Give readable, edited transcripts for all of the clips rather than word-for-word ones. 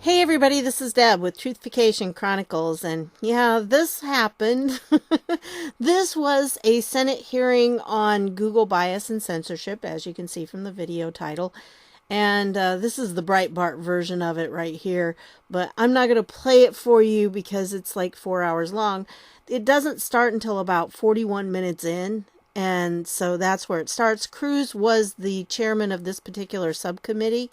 Hey everybody, this is Deb with Truthfication Chronicles, and yeah, this happened. This was a Senate hearing on Google bias and censorship, as you can see from the video title, and this is the Breitbart version of it right here, but I'm not going to play it for you because it's like 4 hours long. It doesn't start until about 41 minutes in, and so that's where it starts. Cruz was the chairman of this particular subcommittee,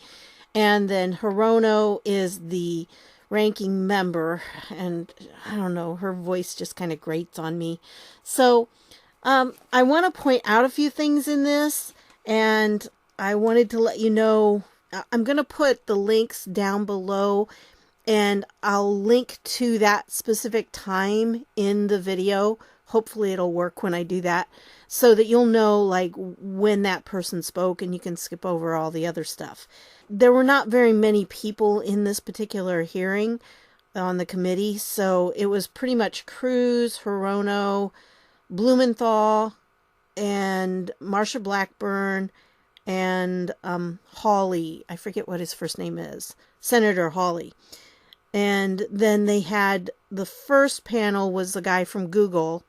and then Hirono is the ranking member, and I don't know, her voice just kind of grates on me. So I want to point out a few things in this, and I wanted to let you know, I'm going to put the links down below, and I'll link to that specific time in the video. Hopefully it'll work when I do that, so that you'll know like when that person spoke and you can skip over all the other stuff. There were not very many people in this particular hearing on the committee, so it was pretty much Cruz, Hirono, Blumenthal, and Marsha Blackburn, and Hawley. I forget what his first name is. Senator Hawley. And then they had, the first panel was the guy from Google,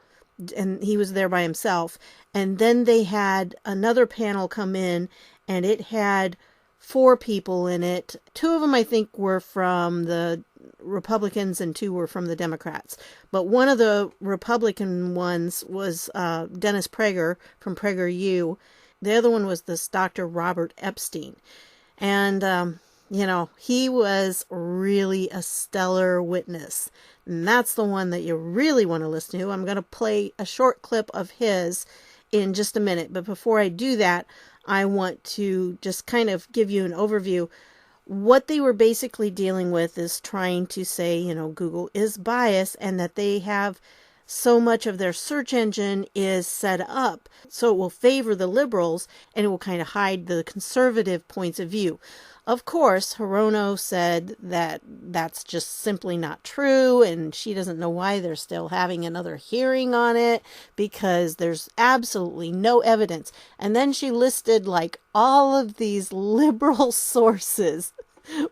and he was there by himself. And then they had another panel come in, and it had 4 people in it. 2 of them, I think, were from the Republicans and 2 were from the Democrats. But one of the Republican ones was Dennis Prager from Preggers You. The other one was this Dr. Robert Epstein. And, you know, he was really a stellar witness. And that's the one that you really want to listen to. I'm going to play a short clip of his in just a minute. But before I do that, I want to just kind of give you an overview. What they were basically dealing with is trying to say, you know, Google is biased and that they have so much of their search engine is set up so it will favor the liberals and it will kind of hide the conservative points of view. Of course, Hirono said that that's just simply not true, and she doesn't know why they're still having another hearing on it because there's absolutely no evidence. And then she listed like all of these liberal sources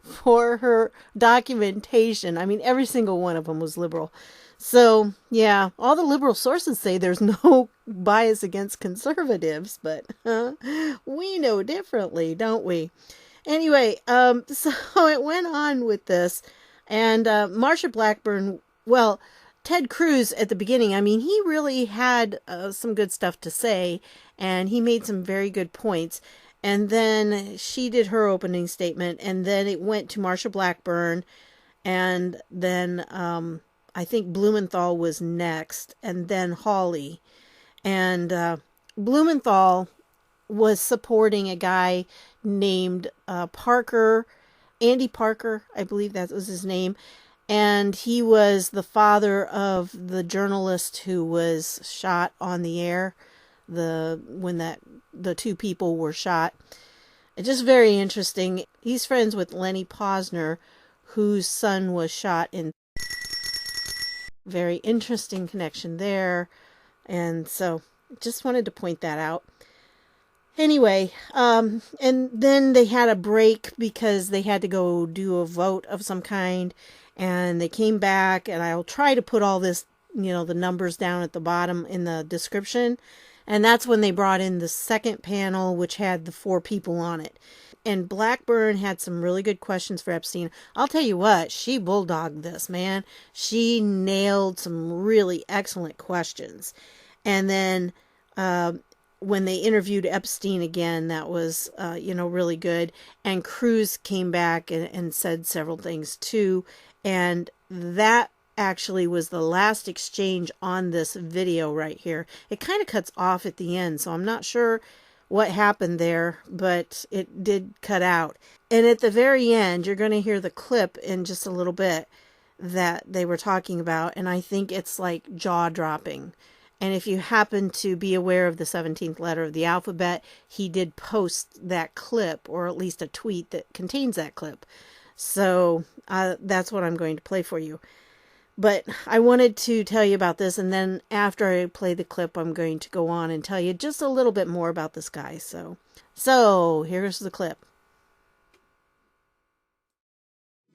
for her documentation. I mean, every single one of them was liberal. So, yeah, all the liberal sources say there's no bias against conservatives, but we know differently, don't we? Anyway, so it went on with this, and Marsha Blackburn, well, Ted Cruz at the beginning, I mean, he really had some good stuff to say, and he made some very good points. And then she did her opening statement, and then it went to Marsha Blackburn, and then I think Blumenthal was next, and then Hawley. And Blumenthal was supporting a guy named Parker, Andy Parker, I believe that was his name. And he was the father of the journalist who was shot on the air, when the 2 people were shot. It's just very interesting. He's friends with Lenny Posner, whose son was shot in. Very interesting connection there. And so just wanted to point that out. Anyway, and then they had a break because they had to go do a vote of some kind, and they came back, and I'll try to put all this, you know, the numbers down at the bottom in the description, and that's when they brought in the second panel, which had the 4 people on it. And Blackburn had some really good questions for Epstein. I'll tell you what, she bulldogged this, man. She nailed some really excellent questions. And then when they interviewed Epstein again, that was, you know, really good. And Cruz came back and said several things too. And that actually was the last exchange on this video right here. It kind of cuts off at the end, so I'm not sure what happened there, but it did cut out. And at the very end, you're going to hear the clip in just a little bit that they were talking about, and I think it's like jaw-dropping. And if you happen to be aware of the 17th letter of the alphabet, he did post that clip, or at least a tweet that contains that clip. So that's what I'm going to play for you. But I wanted to tell you about this, and then after I play the clip, I'm going to go on and tell you just a little bit more about this guy. So here's the clip.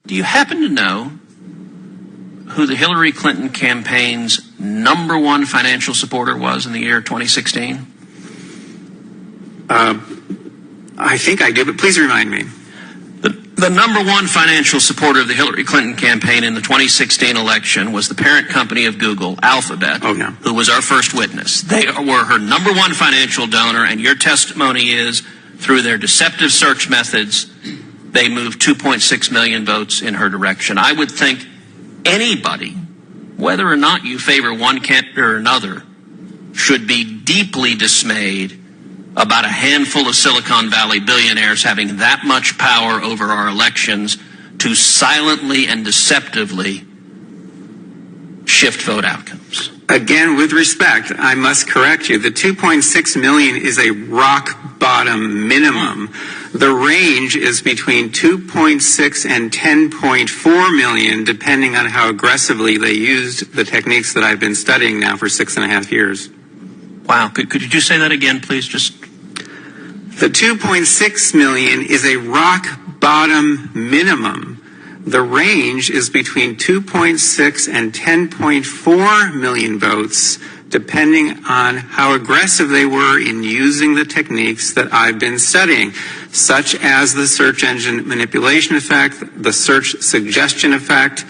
Do you happen to know who the Hillary Clinton campaign's number one financial supporter was in the year 2016? I think I do, but please remind me. The number one financial supporter of the Hillary Clinton campaign in the 2016 election was the parent company of Google, Alphabet, who was our first witness. They were her number one financial donor, and your testimony is, through their deceptive search methods, they moved 2.6 million votes in her direction. I would think anybody, whether or not you favor one candidate or another, should be deeply dismayed about a handful of Silicon Valley billionaires having that much power over our elections to silently and deceptively shift vote outcomes. Again, with respect, I must correct you. The 2.6 million is a rock bottom minimum. The range is between 2.6 and 10.4 million, depending on how aggressively they used the techniques that I've been studying now for 6.5 years. Wow. Could you just say that again, please? The 2.6 million is a rock bottom minimum. The range is between 2.6 and 10.4 million votes, depending on how aggressive they were in using the techniques that I've been studying, such as the search engine manipulation effect, the search suggestion effect,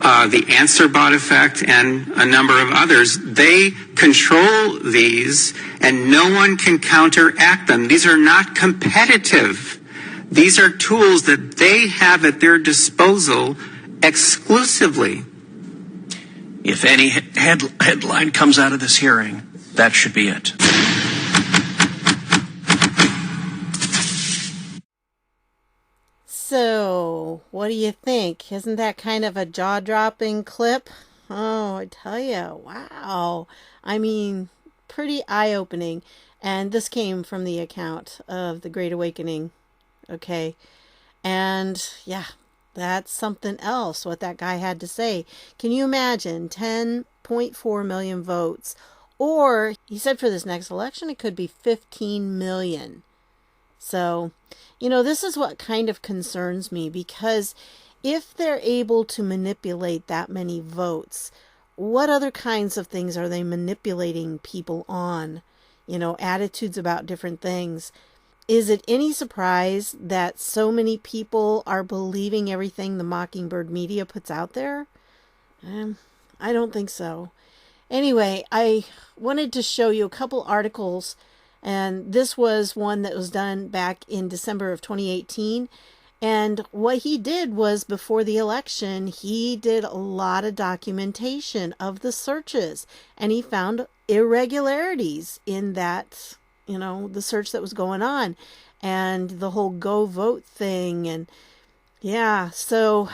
the answer bot effect, and a number of others. They control these, and no one can counteract them. These are not competitive. These are tools that they have at their disposal exclusively. If any headline comes out of this hearing, that should be it. So, what do you think? Isn't that kind of a jaw-dropping clip? Oh, I tell you, wow. I mean, pretty eye-opening. And this came from the account of the Great Awakening. Okay. And, yeah, that's something else, what that guy had to say. Can you imagine 10.4 million votes? Or, he said for this next election, it could be 15 million. So, this is what kind of concerns me, because if they're able to manipulate that many votes, what other kinds of things are they manipulating people on? Attitudes about different things. Is it any surprise that so many people are believing everything the Mockingbird media puts out there? I don't think so. Anyway, I wanted to show you a couple articles, and this was one that was done back in December of 2018. And what he did was, before the election, he did a lot of documentation of the searches, and he found irregularities in that, the search that was going on, and the whole go vote thing. And yeah, so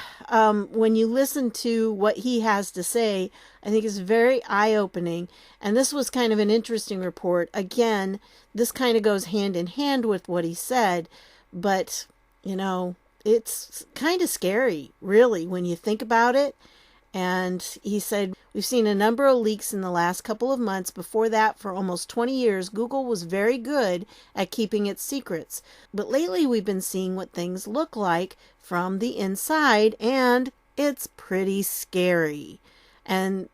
when you listen to what he has to say, I think it's very eye-opening. And this was kind of an interesting report. Again, this kind of goes hand in hand with what he said, but it's kind of scary, really, when you think about it. And he said, we've seen a number of leaks in the last couple of months. Before that, for almost 20 years, Google was very good at keeping its secrets. But lately, we've been seeing what things look like from the inside, and it's pretty scary. And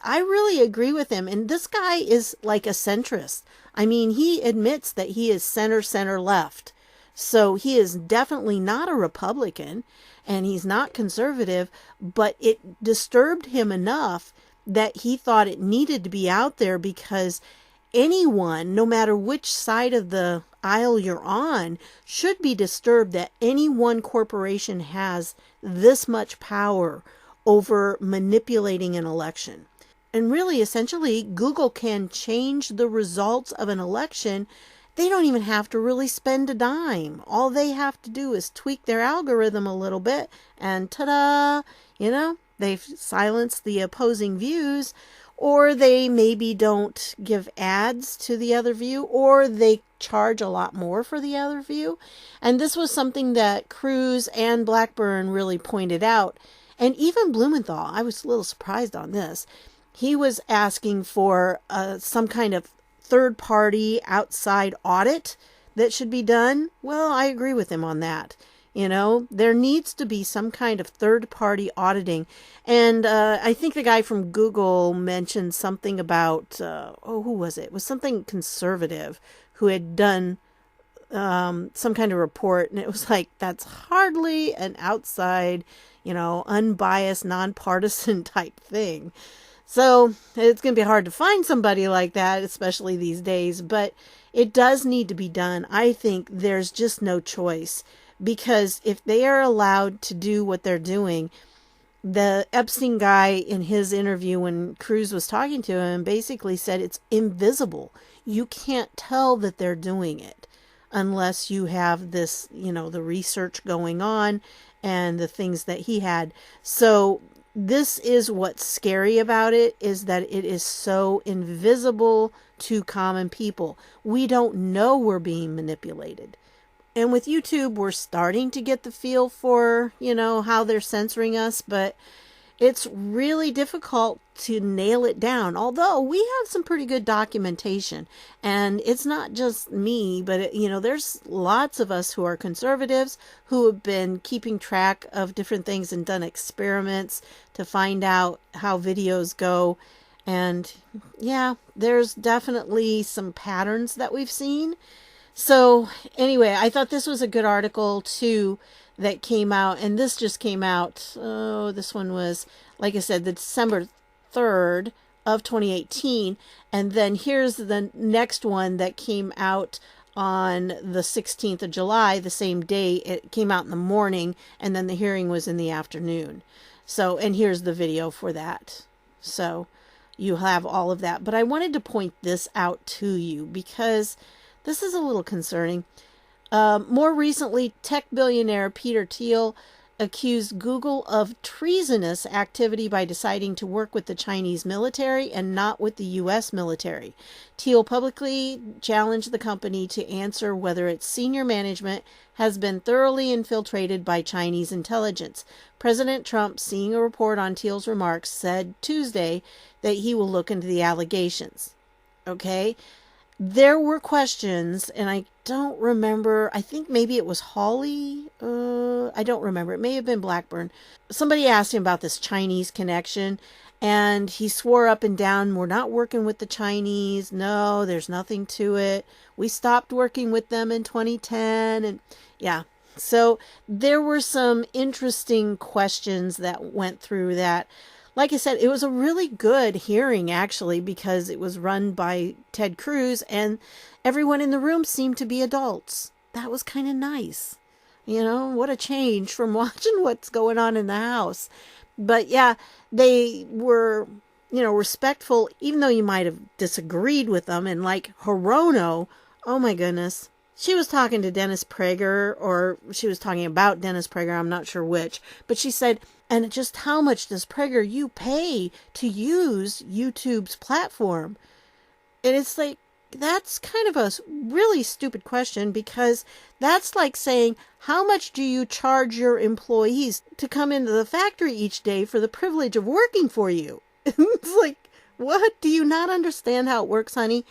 I really agree with him. And this guy is like a centrist. I mean, he admits that he is center left. So he is definitely not a Republican, and he's not conservative, but it disturbed him enough that he thought it needed to be out there, because anyone, no matter which side of the aisle you're on, should be disturbed that any one corporation has this much power over manipulating an election. And really, essentially, Google can change the results of an election. They don't even have to really spend a dime. All they have to do is tweak their algorithm a little bit, and ta-da, they've silenced the opposing views, or they maybe don't give ads to the other view, or they charge a lot more for the other view. And this was something that Cruz and Blackburn really pointed out. And even Blumenthal, I was a little surprised on this. He was asking for some kind of third-party outside audit that should be done. Well, I agree with him on that. There needs to be some kind of third-party auditing. And I think the guy from Google mentioned something about, who was it? It was something conservative who had done some kind of report. And it was like, that's hardly an outside, unbiased, nonpartisan type thing. So it's going to be hard to find somebody like that, especially these days. But it does need to be done. I think there's just no choice. Because if they are allowed to do what they're doing, the Epstein guy in his interview when Cruz was talking to him basically said it's invisible. You can't tell that they're doing it unless you have this, the research going on and the things that he had. So this is what's scary about it, is that it is so invisible to common people. We don't know we're being manipulated. And with YouTube, we're starting to get the feel for, how they're censoring us, but it's really difficult to nail it down. Although we have some pretty good documentation, and it's not just me, but there's lots of us who are conservatives who have been keeping track of different things and done experiments to find out how videos go. And yeah, there's definitely some patterns that we've seen. So anyway, I thought this was a good article too that came out, and this just came out. Oh, this one was, like I said, the December 3rd of 2018. And then here's the next one that came out on the 16th of July, the same day. It came out in the morning, and then the hearing was in the afternoon. So, and here's the video for that. So you have all of that. But I wanted to point this out to you because this is a little concerning. More recently, tech billionaire Peter Thiel accused Google of treasonous activity by deciding to work with the Chinese military and not with the U.S. military. Thiel publicly challenged the company to answer whether its senior management has been thoroughly infiltrated by Chinese intelligence. President Trump, seeing a report on Thiel's remarks, said Tuesday that he will look into the allegations. Okay? There were questions, and I don't remember. I think maybe it was Hawley. I don't remember. It may have been Blackburn. Somebody asked him about this Chinese connection, and he swore up and down, we're not working with the Chinese. No, there's nothing to it. We stopped working with them in 2010. And yeah, so there were some interesting questions that went through that. Like I said, it was a really good hearing, actually, because it was run by Ted Cruz, and everyone in the room seemed to be adults. That was kind of nice. What a change from watching what's going on in the House. But yeah, they were, respectful, even though you might have disagreed with them. And like Hirono, oh my goodness. She was talking to Dennis Prager, or she was talking about Dennis Prager, I'm not sure which. But she said, and just how much does Preggers You pay to use YouTube's platform? And it's like, that's kind of a really stupid question, because that's like saying, how much do you charge your employees to come into the factory each day for the privilege of working for you? It's like, what? Do you not understand how it works, honey?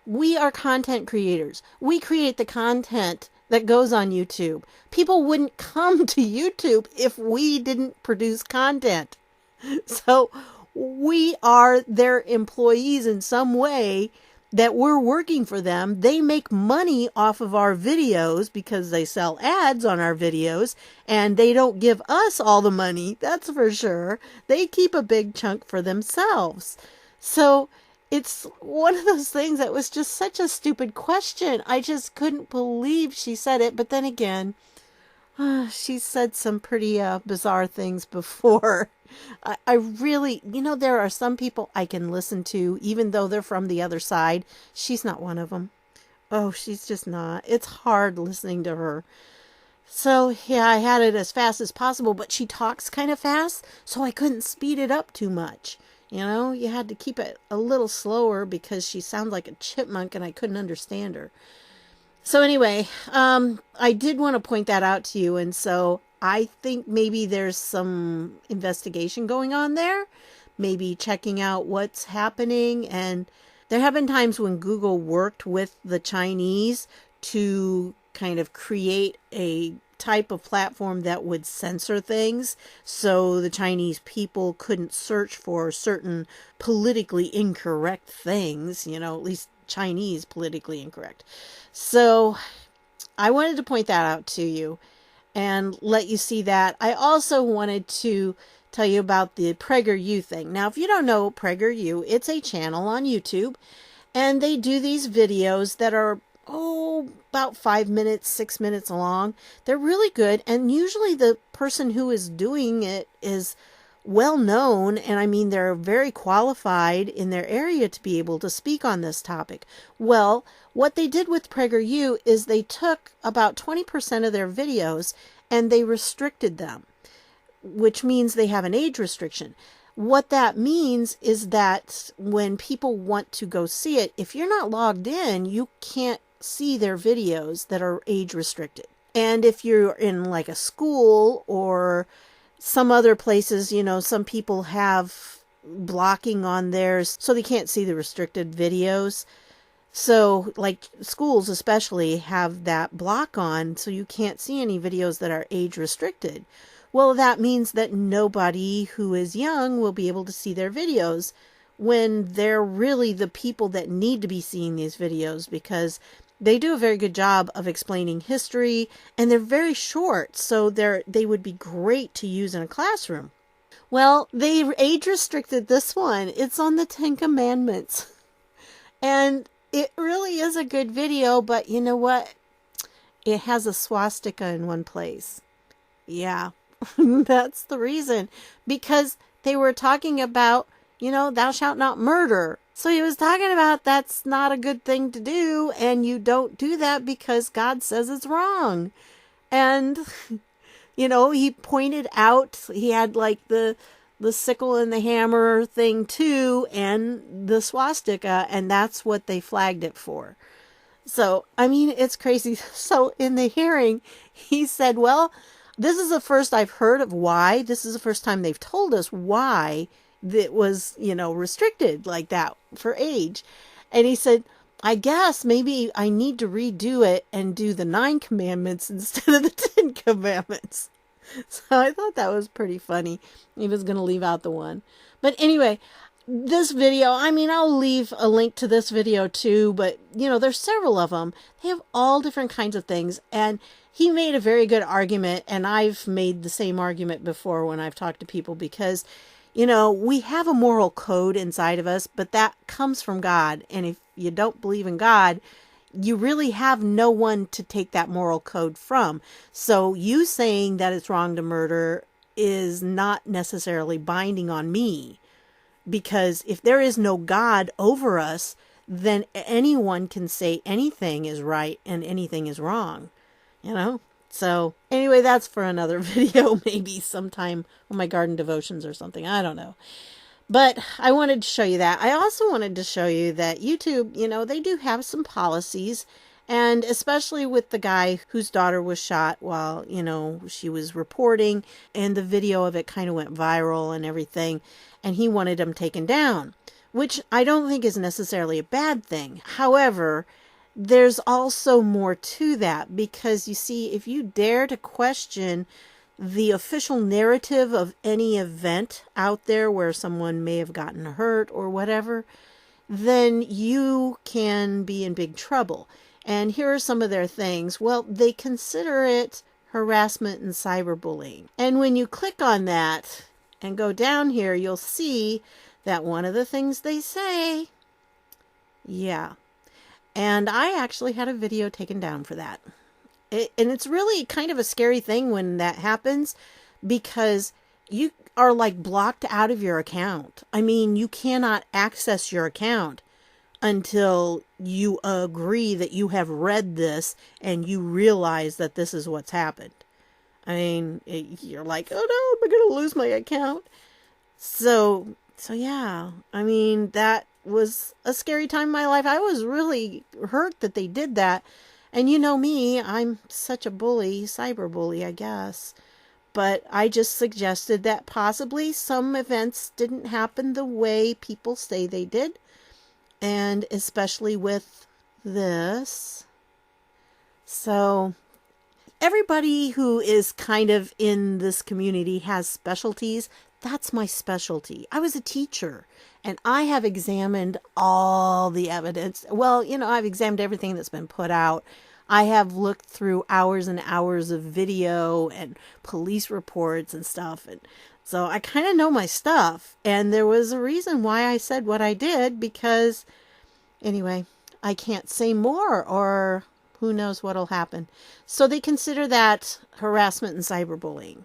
We are content creators. We create the content that goes on YouTube. People wouldn't come to YouTube if we didn't produce content. So we are their employees in some way, that we're working for them. They make money off of our videos because they sell ads on our videos, and they don't give us all the money. That's for sure. They keep a big chunk for themselves. So it's one of those things that was just such a stupid question. I just couldn't believe she said it. But then again, she said some pretty bizarre things before. I really, there are some people I can listen to, even though they're from the other side. She's not one of them. Oh, she's just not. It's hard listening to her. So, yeah, I had it as fast as possible, but she talks kind of fast, so I couldn't speed it up too much. You had to keep it a little slower because she sounds like a chipmunk and I couldn't understand her. So anyway, I did want to point that out to you. And so I think maybe there's some investigation going on there, maybe checking out what's happening. And there have been times when Google worked with the Chinese to kind of create a type of platform that would censor things so the Chinese people couldn't search for certain politically incorrect things, at least Chinese politically incorrect. So I wanted to point that out to you and let you see that. I also wanted to tell you about the Preggers You thing. Now, if you don't know Preggers You, it's a channel on YouTube, and they do these videos that are, about 5 minutes, 6 minutes long. They're really good, and usually the person who is doing it is well known, and I mean they're very qualified in their area to be able to speak on this topic. Well, what they did with Preggers You is they took about 20% of their videos and they restricted them, which means they have an age restriction. What that means is that when people want to go see it, if you're not logged in, you can't see their videos that are age restricted. And if you're in like a school or some other places, some people have blocking on theirs so they can't see the restricted videos. So like schools especially have that block on so you can't see any videos that are age restricted. Well, that means that nobody who is young will be able to see their videos when they're really the people that need to be seeing these videos, because they do a very good job of explaining history, and they're very short, so they would be great to use in a classroom. Well, they age restricted this one. It's on the 10 Commandments. And it really is a good video, but you know what? It has a swastika in one place. Yeah, that's the reason. Because they were talking about, thou shalt not murder. So he was talking about that's not a good thing to do, and you don't do that because God says it's wrong. And, he pointed out, he had like the sickle and the hammer thing too, and the swastika, and that's what they flagged it for. So, I mean, it's crazy. So in the hearing, he said, well, this is the first I've heard of why. This is the first time they've told us why that was, restricted like that for age. And he said, I guess maybe I need to redo it and do the 9 commandments instead of the 10 commandments. So I thought that was pretty funny. He was going to leave out the one. But anyway, this video, I'll leave a link to this video too, but there's several of them. They have all different kinds of things. And he made a very good argument. And I've made the same argument before when I've talked to people, because we have a moral code inside of us, but that comes from God. And if you don't believe in God, you really have no one to take that moral code from. So you saying that it's wrong to murder is not necessarily binding on me, because if there is no God over us, then anyone can say anything is right and anything is wrong, So anyway, that's for another video, maybe sometime on my garden devotions or something. I don't know. But I wanted to show you that. I also wanted to show you that YouTube, they do have some policies, and especially with the guy whose daughter was shot while, she was reporting, and the video of it kind of went viral and everything, and he wanted him taken down, which I don't think is necessarily a bad thing. However, there's also more to that, because you see, if you dare to question the official narrative of any event out there where someone may have gotten hurt or whatever, then you can be in big trouble. And here are some of their things. Well, they consider it harassment and cyberbullying. And when you click on that and go down here, you'll see that one of the things they say, yeah. And I actually had a video taken down for that. And it's really kind of a scary thing when that happens, because you are like blocked out of your account. You cannot access your account until you agree that you have read this and you realize that this is what's happened. You're like, oh no, am I going to lose my account? So yeah, that was a scary time in my life. I was really hurt that they did that. And you know me, I'm such a bully, cyberbully, I guess. But I just suggested that possibly some events didn't happen the way people say they did. And especially with this. So everybody who is kind of in this community has specialties. That's my specialty. I was a teacher and I have examined all the evidence. Well, I've examined everything that's been put out. I have looked through hours and hours of video and police reports and stuff. And so I kind of know my stuff. And there was a reason why I said what I did, because anyway, I can't say more, or who knows what'll happen. So they consider that harassment and cyberbullying.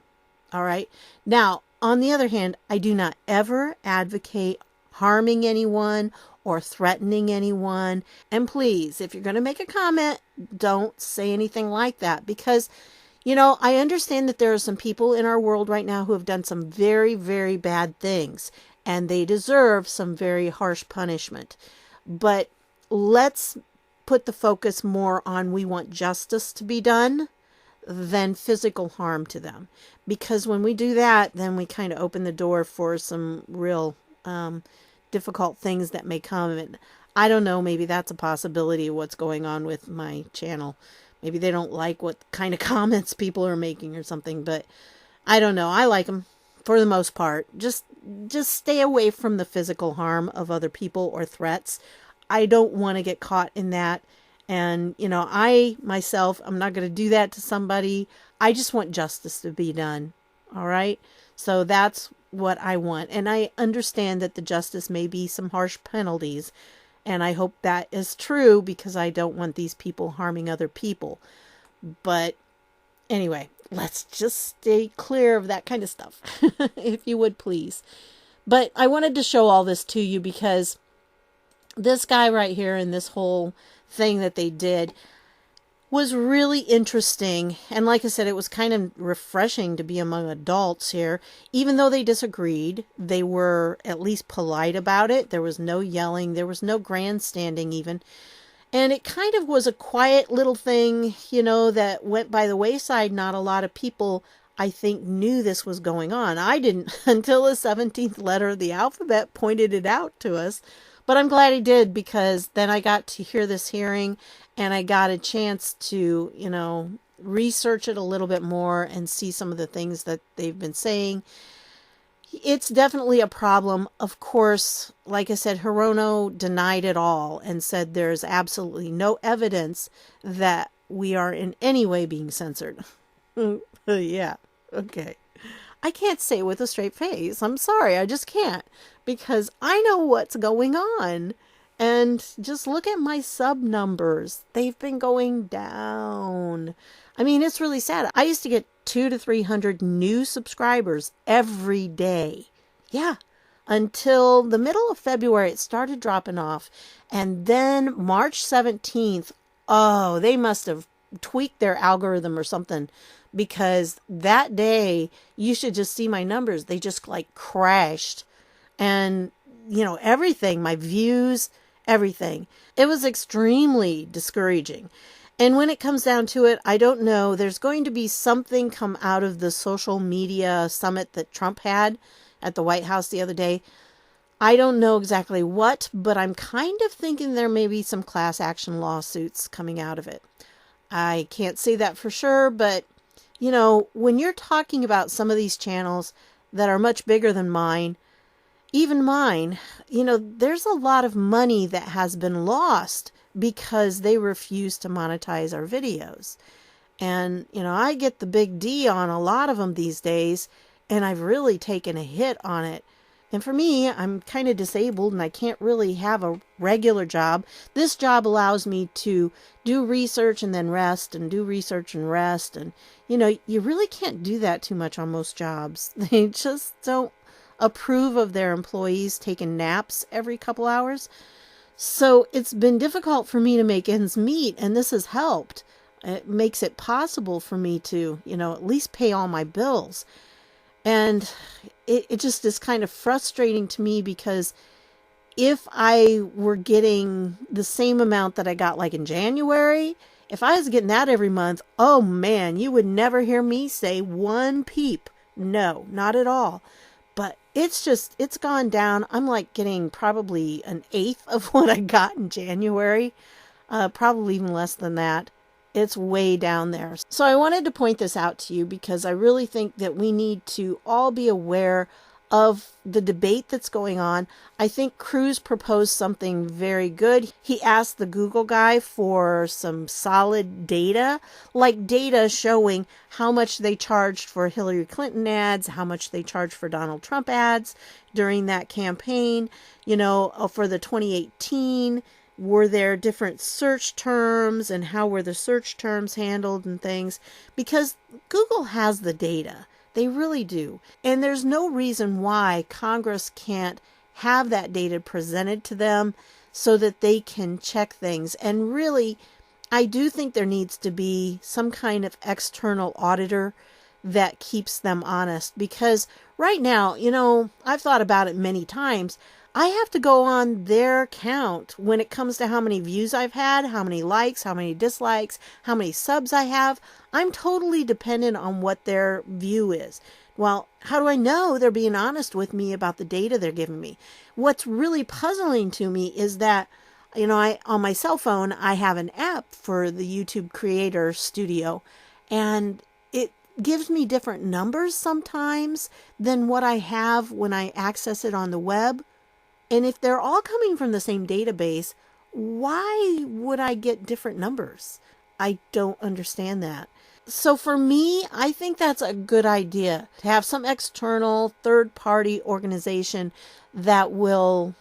All right. Now, on the other hand, I do not ever advocate harming anyone or threatening anyone. And please, if you're going to make a comment, don't say anything like that, because, I understand that there are some people in our world right now who have done some very, very bad things, and they deserve some very harsh punishment. But let's put the focus more on, we want justice to be done than physical harm to them. Because when we do that, then we kind of open the door for some real difficult things that may come. And I don't know, maybe that's a possibility of what's going on with my channel. Maybe they don't like what kind of comments people are making or something, but I don't know. I like them for the most part. Just stay away from the physical harm of other people or threats. I don't want to get caught in that. And, I myself, I'm not going to do that to somebody. I just want justice to be done. All right. So that's what I want. And I understand that the justice may be some harsh penalties. And I hope that is true, because I don't want these people harming other people. But anyway, let's just stay clear of that kind of stuff, if you would please. But I wanted to show all this to you because this guy right here and this whole thing that they did was really interesting. And like I said, it was kind of refreshing to be among adults here. Even though they disagreed, they were at least polite about it. There was no yelling. There was no grandstanding even. And it kind of was a quiet little thing, that went by the wayside. Not a lot of people, I think, knew this was going on. I didn't until the 17th letter of the alphabet pointed it out to us. But I'm glad he did, because then I got to hear this hearing and I got a chance to, research it a little bit more and see some of the things that they've been saying. It's definitely a problem. Of course, like I said, Hirono denied it all and said there's absolutely no evidence that we are in any way being censored. Yeah, okay. I can't say it with a straight face. I'm sorry, I just can't. Because I know what's going on. And just look at my sub numbers. They've been going down. I mean, it's really sad. I used to get 200 to 300 new subscribers every day. Yeah. Until the middle of February, it started dropping off. And then March 17th, they must have tweaked their algorithm or something. Because that day, you should just see my numbers. They just crashed. And, everything, my views, everything. It was extremely discouraging. And when it comes down to it, I don't know. There's going to be something come out of the social media summit that Trump had at the White House the other day. I don't know exactly what, but I'm kind of thinking there may be some class action lawsuits coming out of it. I can't say that for sure, but, when you're talking about some of these channels that are much bigger than mine, even mine, there's a lot of money that has been lost because they refuse to monetize our videos. And, I get the big D on a lot of them these days, and I've really taken a hit on it. And for me, I'm kind of disabled and I can't really have a regular job. This job allows me to do research and then rest and do research and rest. And, you really can't do that too much on most jobs. They just don't approve of their employees taking naps every couple hours. So it's been difficult for me to make ends meet, and this has helped. It makes it possible for me to, at least pay all my bills. And it just is kind of frustrating to me, because if I were getting the same amount that I got like in January, if I was getting that every month, oh man, you would never hear me say one peep. No, not at all. But it's gone down. I'm getting probably an eighth of what I got in January. Probably even less than that. It's way down there. So I wanted to point this out to you because I really think that we need to all be aware of the debate that's going on. I think Cruz proposed something very good. He asked the Google guy for some solid data, like data showing how much they charged for Hillary Clinton ads, how much they charged for Donald Trump ads during that campaign, for the 2018. Were there different search terms and how were the search terms handled and things? Because Google has the data. They really do. And there's no reason why Congress can't have that data presented to them so that they can check things. And really, I do think there needs to be some kind of external auditor that keeps them honest. Because right now, I've thought about it many times. I have to go on their count when it comes to how many views I've had, how many likes, how many dislikes, how many subs I have. I'm totally dependent on what their view is. Well, how do I know they're being honest with me about the data they're giving me? What's really puzzling to me is that, on my cell phone, I have an app for the YouTube Creator Studio, and it gives me different numbers sometimes than what I have when I access it on the web. And if they're all coming from the same database, why would I get different numbers? I don't understand that. So for me, I think that's a good idea to have some external third-party organization that will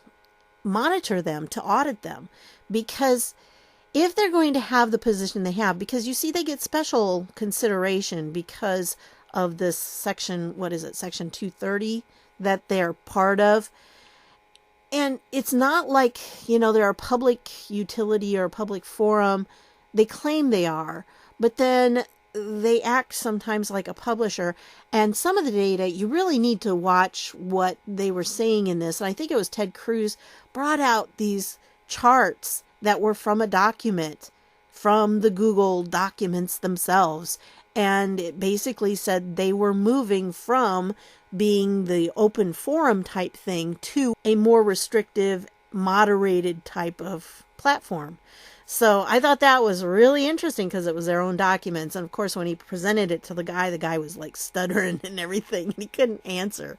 monitor them, to audit them. Because if they're going to have the position they have, because you see they get special consideration because of this section, section 230 that they're part of. And it's not like, they're a public utility or a public forum. They claim they are, but then they act sometimes like a publisher. And some of the data, you really need to watch what they were saying in this. And I think it was Ted Cruz brought out these charts that were from a document, from the Google documents themselves. And it basically said they were moving from being the open forum type thing to a more restrictive, moderated type of platform. So I thought that was really interesting because it was their own documents. And of course, when he presented it to the guy was like stuttering and everything, and he couldn't answer.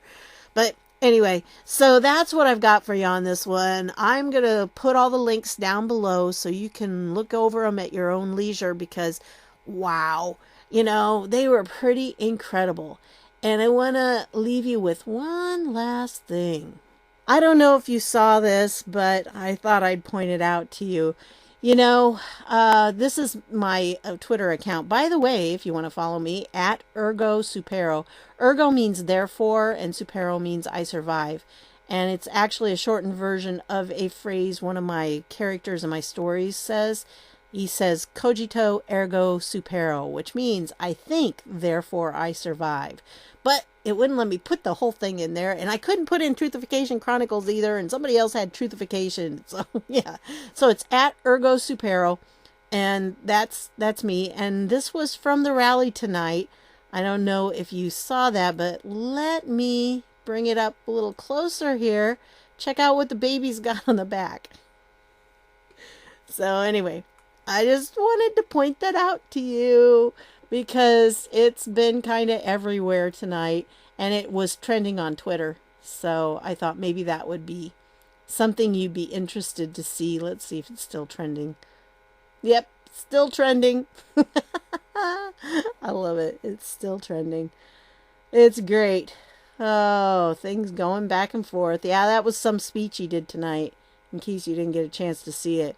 But anyway, so that's what I've got for you on this one. I'm going to put all the links down below so you can look over them at your own leisure because, wow, they were pretty incredible. And I want to leave you with one last thing. I don't know if you saw this, but I thought I'd point it out to you. This is my Twitter account. By the way, if you want to follow me, at Ergo Supero. Ergo means therefore, and Supero means I survive. And it's actually a shortened version of a phrase one of my characters in my stories says. He says, cogito ergo supero, which means I think, therefore I survive. But it wouldn't let me put the whole thing in there, and I couldn't put in Truthification Chronicles either, and somebody else had Truthification. So, yeah. So it's at ergo supero, and that's me. And this was from the rally tonight. I don't know if you saw that, but let me bring it up a little closer here. Check out what the baby's got on the back. So anyway, I just wanted to point that out to you because it's been kind of everywhere tonight and it was trending on Twitter. So I thought maybe that would be something you'd be interested to see. Let's see if it's still trending. Yep, still trending. I love it. It's still trending. It's great. Oh, things going back and forth. Yeah, that was some speech he did tonight, in case you didn't get a chance to see it.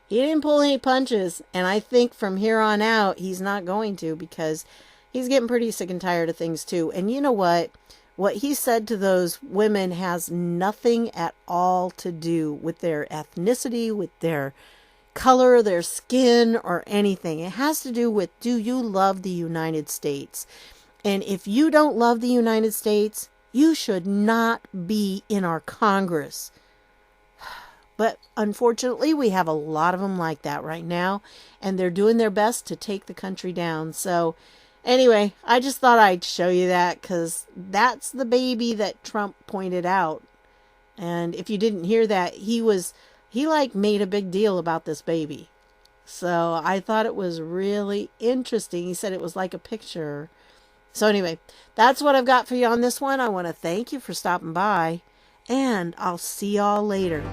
He didn't pull any punches, and I think from here on out, he's not going to, because he's getting pretty sick and tired of things too. And you know what? What he said to those women has nothing at all to do with their ethnicity, with their color, their skin, or anything. It has to do with, do you love the United States? And if you don't love the United States, you should not be in our Congress. But unfortunately, we have a lot of them like that right now, and they're doing their best to take the country down. So anyway, I just thought I'd show you that because that's the baby that Trump pointed out. And if you didn't hear that, he made a big deal about this baby. So I thought it was really interesting. He said it was like a picture. So anyway, that's what I've got for you on this one. I want to thank you for stopping by, and I'll see y'all later.